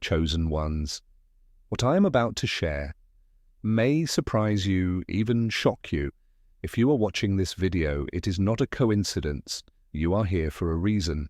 chosen ones. What I am about to share may surprise you, even shock you. If you are watching this video, it is not a coincidence. You are here for a reason.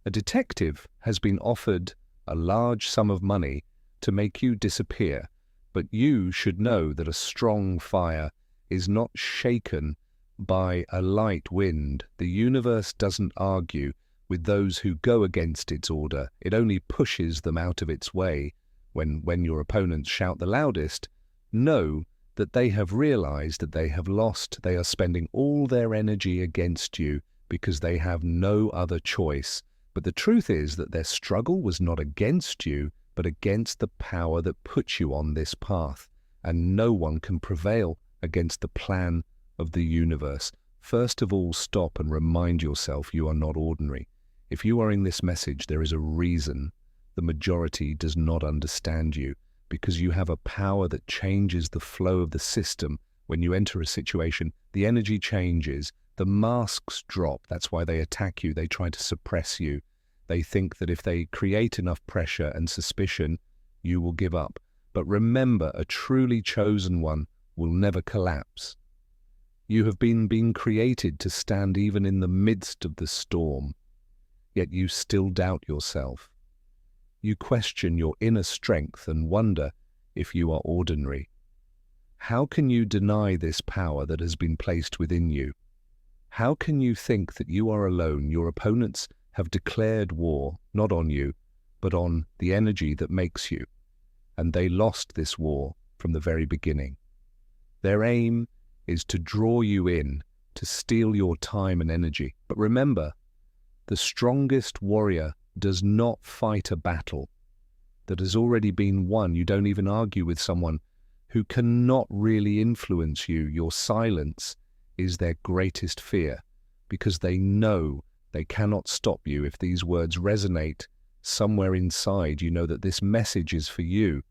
A detective has been offered a large sum of money to make you disappear, but you should know that a strong fire is not shaken by a light wind. The universe doesn't argue with those who go against its order. It only pushes them out of its way. When your opponents shout the loudest, know that they have realized that they have lost. They are spending all their energy against you because they have no other choice. But the truth is that their struggle was not against you, but against the power that puts you on this path. And no one can prevail against the plan of the universe. First of all, stop and remind yourself you are not ordinary. If you are in this message, there is a reason the majority does not understand you, because you have a power that changes the flow of the system. When you enter a situation, the energy changes, the masks drop. That's why they attack you. They try to suppress you. They think that if they create enough pressure and suspicion, you will give up. But remember, a truly chosen one will never collapse. You have been created to stand even in the midst of the storm, yet you still doubt yourself. You question your inner strength and wonder if you are ordinary. How can you deny this power that has been placed within you? How can you think that you are alone? Your opponents have declared war, not on you, but on the energy that makes you. And they lost this war from the very beginning. Their aim is to draw you in, to steal your time and energy. But remember, the strongest warrior does not fight a battle that has already been won. You don't even argue with someone who cannot really influence you. Your silence is their greatest fear, because they know they cannot stop you. If these words resonate somewhere inside, you know that this message is for you.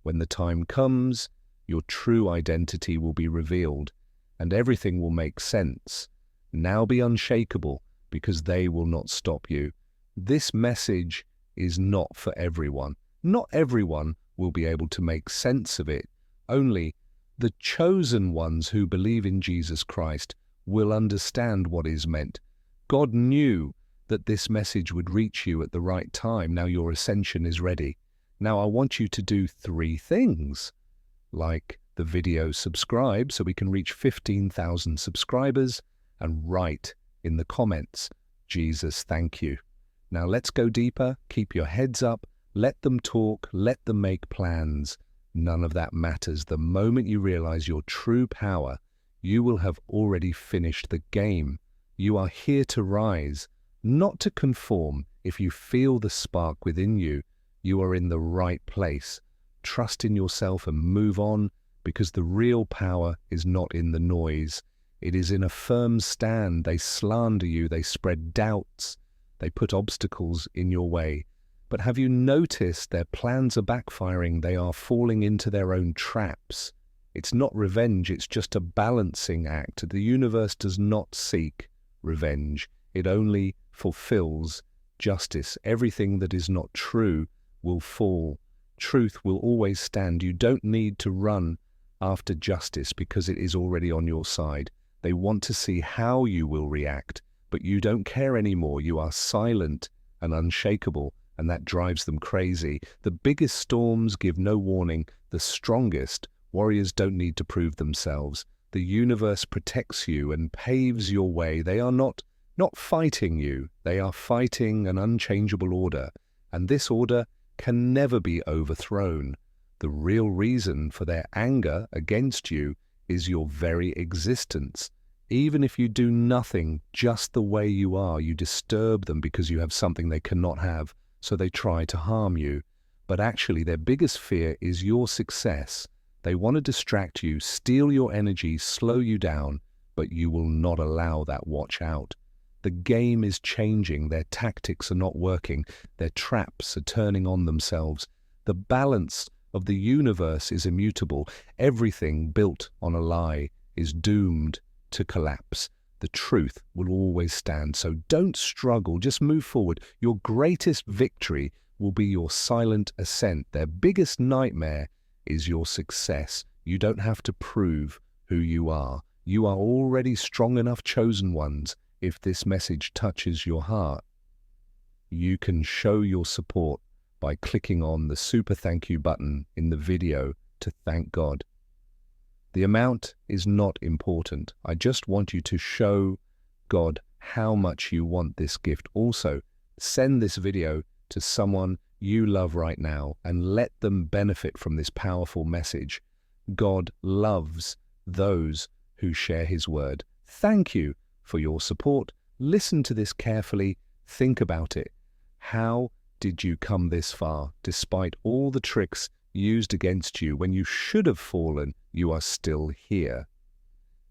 When the time comes, your true identity will be revealed, and everything will make sense. Now be unshakable, because they will not stop you. This message is not for everyone. Not everyone will be able to make sense of it. Only the chosen ones who believe in Jesus Christ will understand what is meant. God knew that this message would reach you at the right time. Now your ascension is ready. Now I want you to do 3 things. Like the video, subscribe so we can reach 15,000 subscribers, and write in the comments, Jesus, thank you. Now let's go deeper. Keep your heads up. Let them talk. Let them make plans. None of that matters. The moment you realize your true power, you will have already finished the game. You are here to rise, not to conform. If you feel the spark within you, you are in the right place. Trust in yourself and move on, because the real power is not in the noise. It is in a firm stand. They slander you. They spread doubts. They put obstacles in your way. But have you noticed their plans are backfiring? They are falling into their own traps. It's not revenge. It's just a balancing act. The universe does not seek revenge. It only fulfills justice. Everything that is not true will fall. Truth will always stand. You don't need to run after justice, because it is already on your side. They want to see how you will react, but you don't care anymore. You are silent and unshakable, and that drives them crazy. The biggest storms give no warning. The strongest warriors don't need to prove themselves. The universe protects you and paves your way. They are not fighting you. They are fighting an unchangeable order, and this order can never be overthrown. The real reason for their anger against you is your very existence. Even if you do nothing, just the way you are, you disturb them because you have something they cannot have, so they try to harm you. But actually, their biggest fear is your success. They want to distract you, steal your energy, slow you down, but you will not allow that. Watch out. The game is changing. Their tactics are not working. Their traps are turning on themselves. The balance of the universe is immutable. Everything built on a lie is doomed to collapse. The truth will always stand. So don't struggle. Just move forward. Your greatest victory will be your silent ascent. Their biggest nightmare is your success. You don't have to prove who you are. You are already strong enough chosen ones. If this message touches your heart, you can show your support by clicking on the super thank you button in the video to thank God. The amount is not important. I just want you to show God how much you want this gift. Also, send this video to someone you love right now and let them benefit from this powerful message. God loves those who share his word. Thank you for your support. Listen to this carefully. Think about it. How did you come this far? Despite all the tricks used against you, when you should have fallen, you are still here.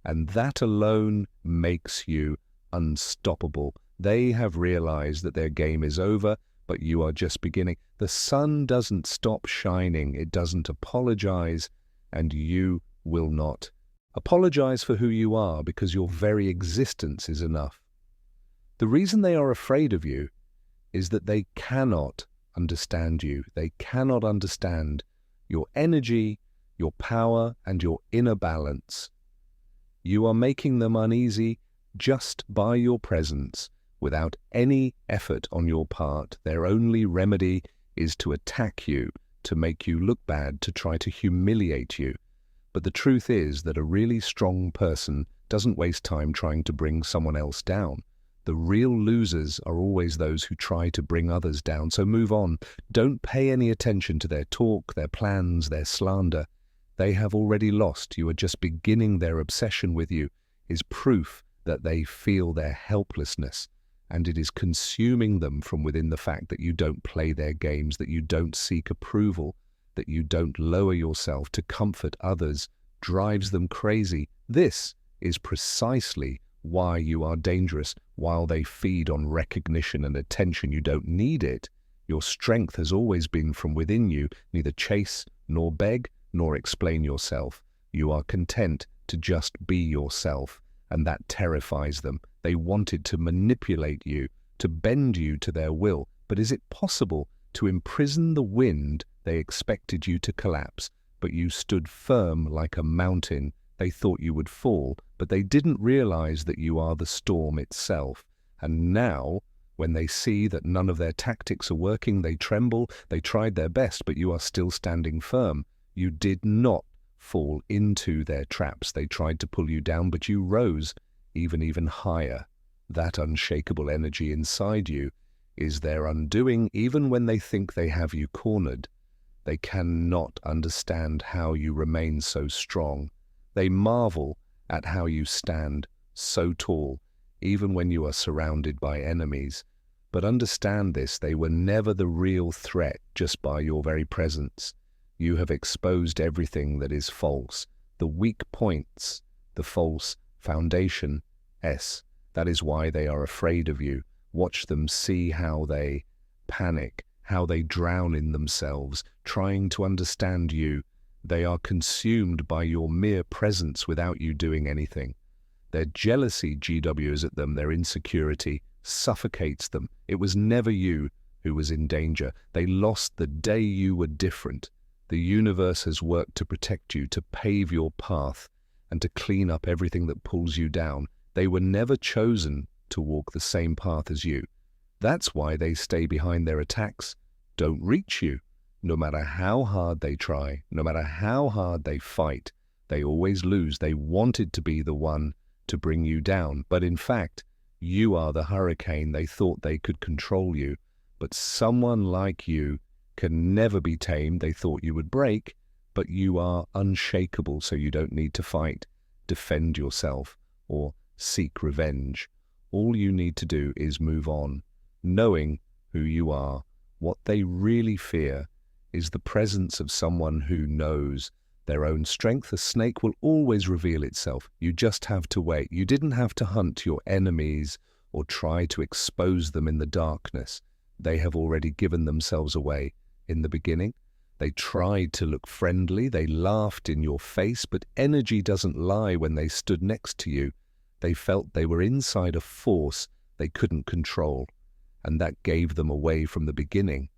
And that alone makes you unstoppable. They have realized that their game is over, but you are just beginning. The sun doesn't stop shining. It doesn't apologize, and you will not. Apologize for who you are, because your very existence is enough. The reason they are afraid of you is that they cannot understand you. They cannot understand your energy, your power, and your inner balance. You are making them uneasy just by your presence, without any effort on your part. Their only remedy is to attack you, to make you look bad, to try to humiliate you. But the truth is that a really strong person doesn't waste time trying to bring someone else down. The real losers are always those who try to bring others down. So move on. Don't pay any attention to their talk, their plans, their slander. They have already lost. You are just beginning. Their obsession with you is proof that they feel their helplessness, and it is consuming them from within. The fact that you don't play their games, that you don't seek approval, that you don't lower yourself to comfort others, drives them crazy. This is precisely why you are dangerous. While they feed on recognition and attention, you don't need it. Your strength has always been from within you. Neither chase, nor beg, nor explain yourself. You are content to just be yourself, and that terrifies them. They wanted to manipulate you, to bend you to their will. But is it possible to imprison the wind? They expected you to collapse, but you stood firm like a mountain. They thought you would fall, but they didn't realize that you are the storm itself. And now, when they see that none of their tactics are working, they tremble. They tried their best, but you are still standing firm. You did not fall into their traps. They tried to pull you down, but you rose even higher. That unshakable energy inside you is their undoing. Even when they think they have you cornered, they cannot understand how you remain so strong. They marvel at how you stand so tall, even when you are surrounded by enemies. But understand this, they were never the real threat just by your very presence. You have exposed everything that is false, the weak points, the false foundation. That is why they are afraid of you. Watch them, see how they panic, how they drown in themselves, trying to understand you. They are consumed by your mere presence without you doing anything. Their jealousy GWs at them, their insecurity suffocates them. It was never you who was in danger. They lost the day you were different. The universe has worked to protect you, to pave your path, and to clean up everything that pulls you down. They were never chosen to walk the same path as you. That's why they stay behind. Their attacks don't reach you. No matter how hard they try, no matter how hard they fight, they always lose. They wanted to be the one to bring you down, but in fact, you are the hurricane. They thought they could control you, but someone like you can never be tamed. They thought you would break, but you are unshakable, so you don't need to fight, defend yourself, or seek revenge. All you need to do is move on, knowing who you are. What they really fear is the presence of someone who knows their own strength. A snake will always reveal itself. You just have to wait. You didn't have to hunt your enemies or try to expose them in the darkness. They have already given themselves away. In the beginning, they tried to look friendly. They laughed in your face, but energy doesn't lie. When they stood next to you, they felt they were inside a force they couldn't control, and that gave them away from the beginning.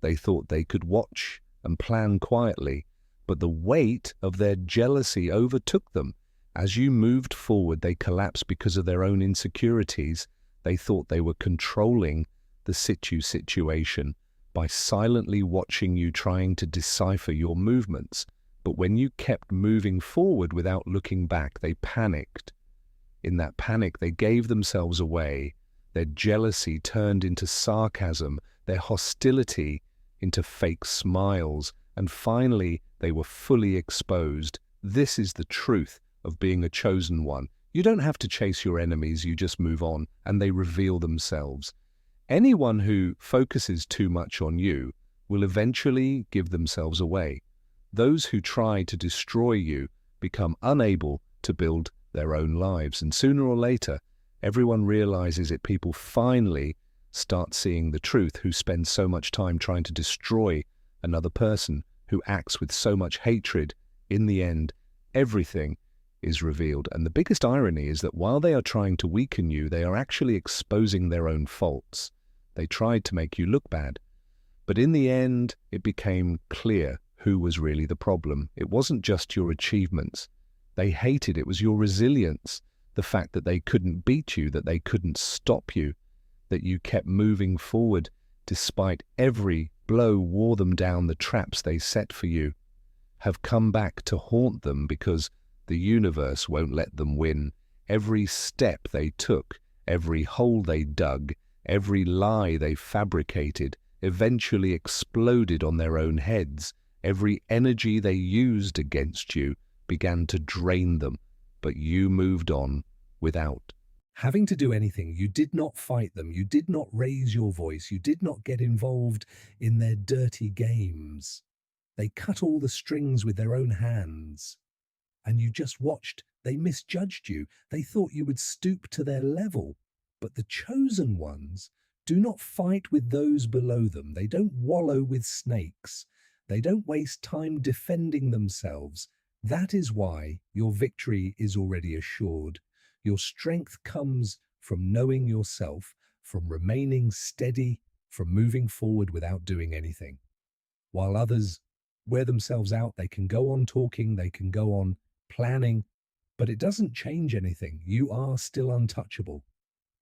They thought they could watch and plan quietly, but the weight of their jealousy overtook them. As you moved forward, they collapsed because of their own insecurities. They thought they were controlling the situation by silently watching you, trying to decipher your movements. But when you kept moving forward without looking back, they panicked. In that panic, they gave themselves away. Their jealousy turned into sarcasm, their hostility into fake smiles, and finally they were fully exposed. This is the truth of being a chosen one. You don't have to chase your enemies, you just move on, and they reveal themselves. Anyone who focuses too much on you will eventually give themselves away. Those who try to destroy you become unable to build their own lives, and sooner or later, everyone realizes it. People finally start seeing the truth, who spend so much time trying to destroy another person, who acts with so much hatred. In the end, everything is revealed. And the biggest irony is that while they are trying to weaken you, they are actually exposing their own faults. They tried to make you look bad. But in the end, it became clear who was really the problem. It wasn't just your achievements. They hated it was your resilience, the fact that they couldn't beat you, that they couldn't stop you, that you kept moving forward despite every blow wore them down. The traps they set for you have come back to haunt them because the universe won't let them win. Every step they took, every hole they dug, every lie they fabricated eventually exploded on their own heads. Every energy they used against you began to drain them, but you moved on without having to do anything. You did not fight them. You did not raise your voice. You did not get involved in their dirty games. They cut all the strings with their own hands, and you just watched. They misjudged you. They thought you would stoop to their level. But the chosen ones do not fight with those below them. They don't wallow with snakes. They don't waste time defending themselves. That is why your victory is already assured. Your strength comes from knowing yourself, from remaining steady, from moving forward without doing anything. While others wear themselves out, they can go on talking, they can go on planning, but it doesn't change anything. You are still untouchable.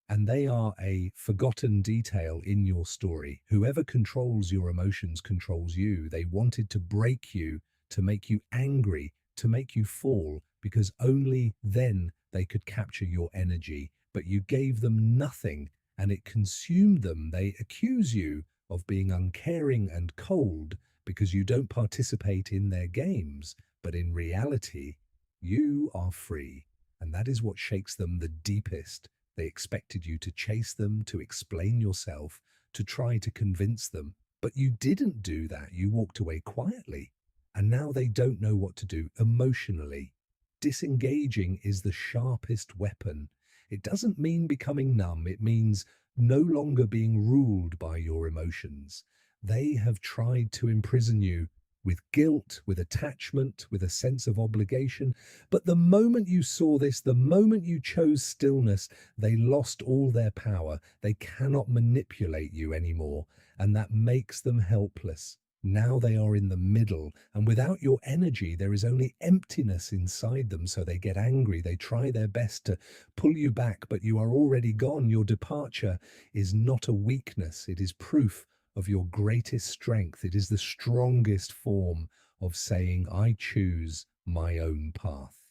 And they are a forgotten detail in your story. Whoever controls your emotions controls you. They wanted to break you, to make you angry, to make you fall, because only then they could capture your energy. But you gave them nothing, and it consumed them. They accuse you of being uncaring and cold because you don't participate in their games. But in reality, you are free, and that is what shakes them the deepest. They expected you to chase them, to explain yourself, to try to convince them. But you didn't do that. You walked away quietly. And now they don't know what to do emotionally. Disengaging is the sharpest weapon. It doesn't mean becoming numb. It means no longer being ruled by your emotions. They have tried to imprison you with guilt, with attachment, with a sense of obligation. But the moment you saw this, the moment you chose stillness, they lost all their power. They cannot manipulate you anymore, and that makes them helpless. Now they are in the middle, and without your energy, there is only emptiness inside them. So they get angry. They try their best to pull you back, but you are already gone. Your departure is not a weakness. It is proof of your greatest strength. It is the strongest form of saying, I choose my own path.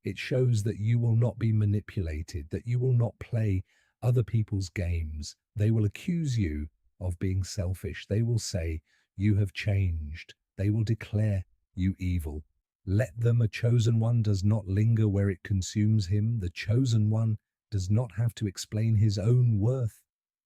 It shows that you will not be manipulated, that you will not play other people's games. They will accuse you of being selfish. They will say, you have changed. They will declare you evil. Let them. A chosen one does not linger where it consumes him. The chosen one does not have to explain his own worth.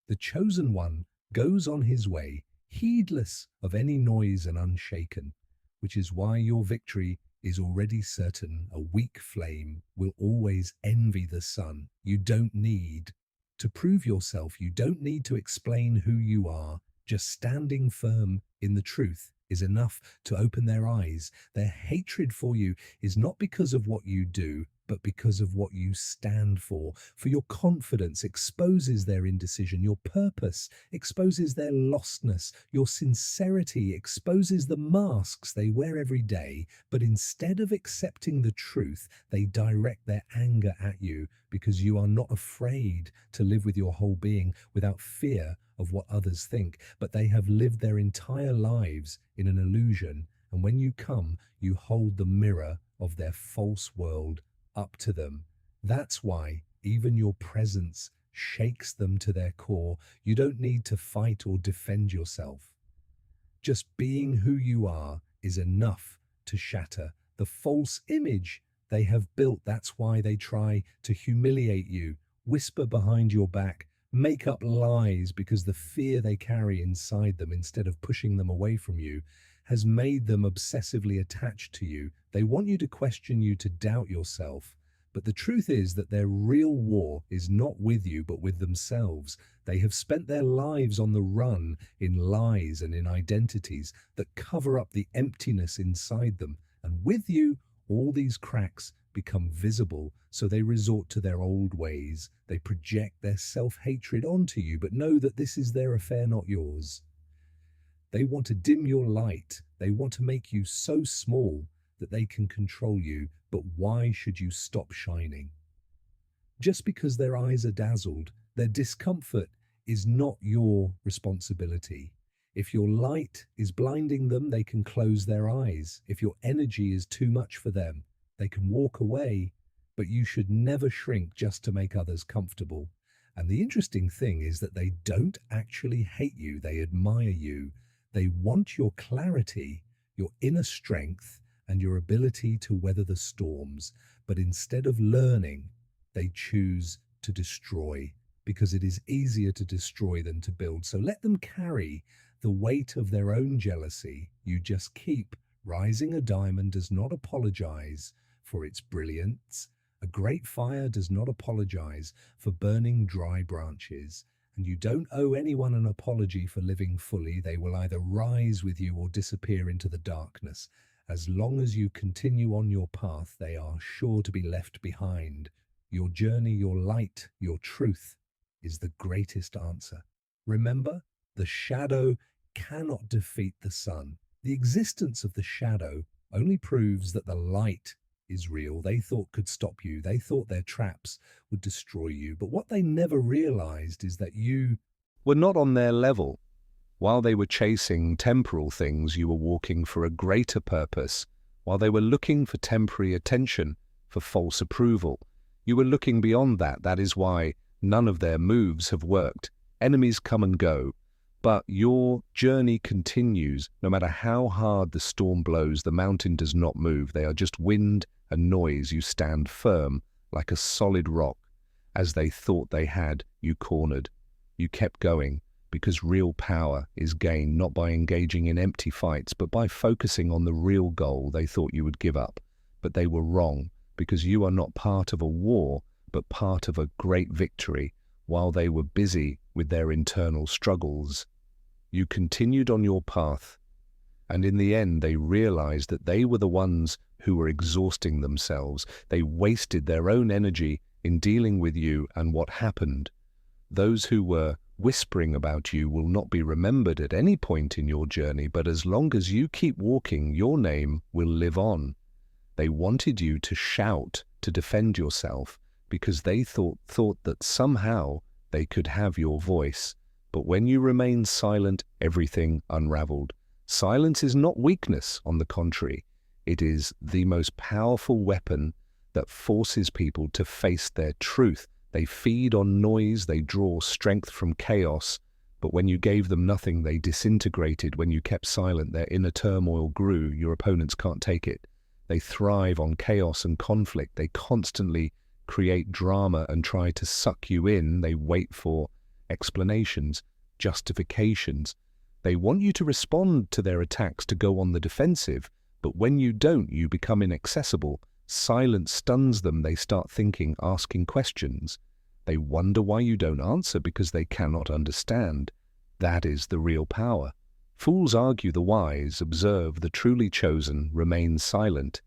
The chosen one goes on his way, heedless of any noise and unshaken, which is why your victory is already certain. A weak flame will always envy the sun. You don't need to prove yourself. You don't need to explain who you are. Just standing firm in the truth is enough to open their eyes. Their hatred for you is not because of what you do, but because of what you stand for your confidence exposes their indecision, your purpose exposes their lostness, your sincerity exposes the masks they wear every day, but instead of accepting the truth, they direct their anger at you because you are not afraid to live with your whole being without fear of what others think, but they have lived their entire lives in an illusion, and when you come, you hold the mirror of their false world up to them. That's why even your presence shakes them to their core. You don't need to fight or defend yourself. Just being who you are is enough to shatter the false image they have built. That's why they try to humiliate you, whisper behind your back, make up lies, because the fear they carry inside them, instead of pushing them away from you, has made them obsessively attached to you. They want you to question you, to doubt yourself. But the truth is that their real war is not with you, but with themselves. They have spent their lives on the run, in lies and in identities that cover up the emptiness inside them. And with you, all these cracks become visible, so they resort to their old ways. They project their self-hatred onto you, but know that this is their affair, not yours. They want to dim your light. They want to make you so small that they can control you. But why should you stop shining? Just because their eyes are dazzled, their discomfort is not your responsibility. If your light is blinding them, they can close their eyes. If your energy is too much for them, they can walk away. But you should never shrink just to make others comfortable. And the interesting thing is that they don't actually hate you. They admire you. They want your clarity, your inner strength, and your ability to weather the storms. But instead of learning, they choose to destroy, because it is easier to destroy than to build. So let them carry the weight of their own jealousy. You just keep rising. A diamond does not apologize for its brilliance. A great fire does not apologize for burning dry branches. And you don't owe anyone an apology for living fully. They will either rise with you or disappear into the darkness. As long as you continue on your path, they are sure to be left behind. Your journey, your light, your truth is the greatest answer. Remember, the shadow cannot defeat the sun. The existence of the shadow only proves that the light is real. They thought could stop you. They thought their traps would destroy you. But what they never realized is that you were not on their level. While they were chasing temporal things, you were walking for a greater purpose. While they were looking for temporary attention, for false approval, you were looking beyond that. That is why none of their moves have worked. Enemies come and go, but your journey continues. No matter how hard the storm blows, the mountain does not move. They are just wind and noise. You stand firm like a solid rock. As they thought they had you cornered, you kept going, because real power is gained not by engaging in empty fights, but by focusing on the real goal. They thought you would give up, but they were wrong, because you are not part of a war, but part of a great victory. While they were busy with their internal struggles, you continued on your path, and in the end they realized that they were the ones who were exhausting themselves. They wasted their own energy in dealing with you, and what happened? Those who were whispering about you will not be remembered at any point in your journey, but as long as you keep walking, your name will live on. They wanted you to shout, to defend yourself, because they thought that somehow they could have your voice. But when you remained silent, everything unraveled. Silence is not weakness, on the contrary. It is the most powerful weapon that forces people to face their truth. They feed on noise, they draw strength from chaos, but when you gave them nothing, they disintegrated. When you kept silent, their inner turmoil grew. Your opponents can't take it. They thrive on chaos and conflict. They constantly create drama and try to suck you in. They wait for explanations, justifications. They want you to respond to their attacks, to go on the defensive, but when you don't, you become inaccessible. Silence stuns them. They start thinking, asking questions. They wonder why you don't answer, because they cannot understand. That is the real power. Fools argue the wise, observe the truly chosen, remain silent,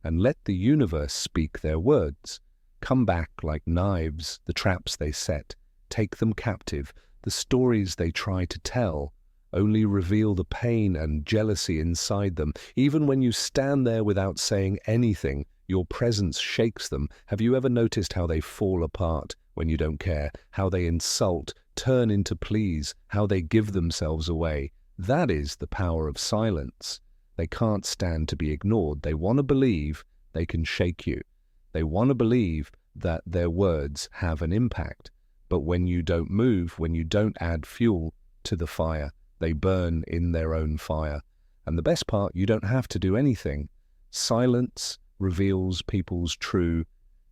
and let the universe speak their words. Come back like knives, the traps they set. Take them captive. The stories they try to tell only reveal the pain and jealousy inside them. Even when you stand there without saying anything, your presence shakes them. Have you ever noticed how they fall apart when you don't care? How they insult, turn into pleas, how they give themselves away? That is the power of silence. They can't stand to be ignored. They want to believe they can shake you. They want to believe that their words have an impact. But when you don't move, when you don't add fuel to the fire, they burn in their own fire. And the best part, you don't have to do anything. Silence reveals people's true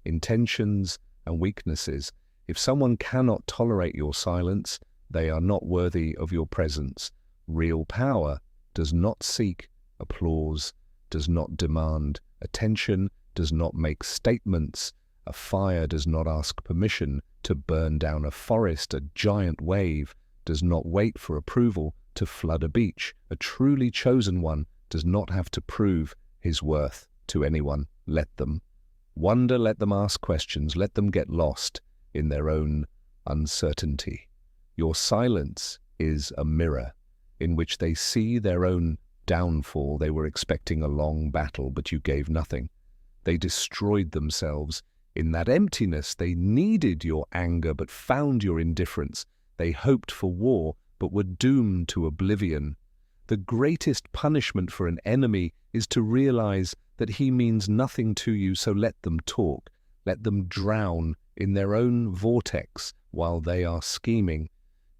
intentions and weaknesses. If someone cannot tolerate your silence, they are not worthy of your presence. Real power does not seek applause, does not demand attention, does not make statements. A fire does not ask permission to burn down a forest. A giant wave does not wait for approval to flood a beach. A truly chosen one does not have to prove his worth to anyone. Let them wonder, let them ask questions, let them get lost in their own uncertainty. Your silence is a mirror in which they see their own downfall. They were expecting a long battle, but you gave nothing. They destroyed themselves. In that emptiness, they needed your anger, but found your indifference. They hoped for war, but were doomed to oblivion. The greatest punishment for an enemy is to realize that he means nothing to you, so let them talk. Let them drown in their own vortex while they are scheming.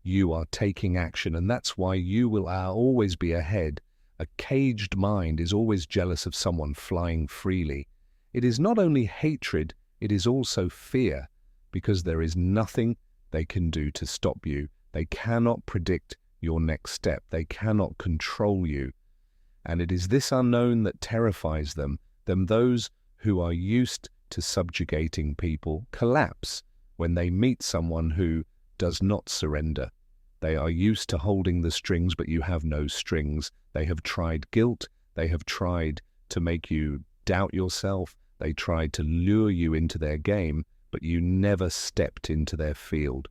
You are taking action, and that's why you will always be ahead. A caged mind is always jealous of someone flying freely. It is not only hatred, it is also fear, because there is nothing they can do to stop you. They cannot predict your next step. They cannot control you. And it is this unknown that terrifies them. Those who are used to subjugating people collapse when they meet someone who does not surrender. They are used to holding the strings, but you have no strings. They have tried guilt. They have tried to make you doubt yourself. They tried to lure you into their game, but you never stepped into their field.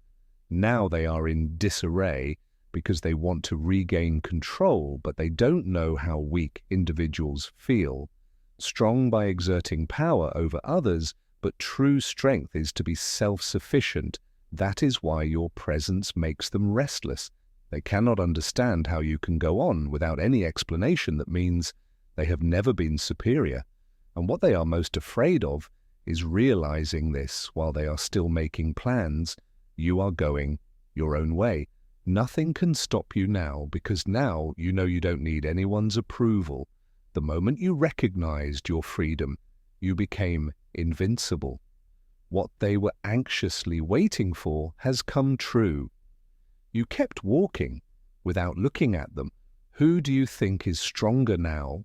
Now they are in disarray because they want to regain control, but they don't know how weak individuals feel. Strong by exerting power over others, but true strength is to be self-sufficient. That is why your presence makes them restless. They cannot understand how you can go on without any explanation that means they have never been superior. And what they are most afraid of is realizing this while they are still making plans. You are going your own way. Nothing can stop you now, because now you know you don't need anyone's approval. The moment you recognized your freedom, you became invincible. What they were anxiously waiting for has come true. You kept walking without looking at them. Who do you think is stronger now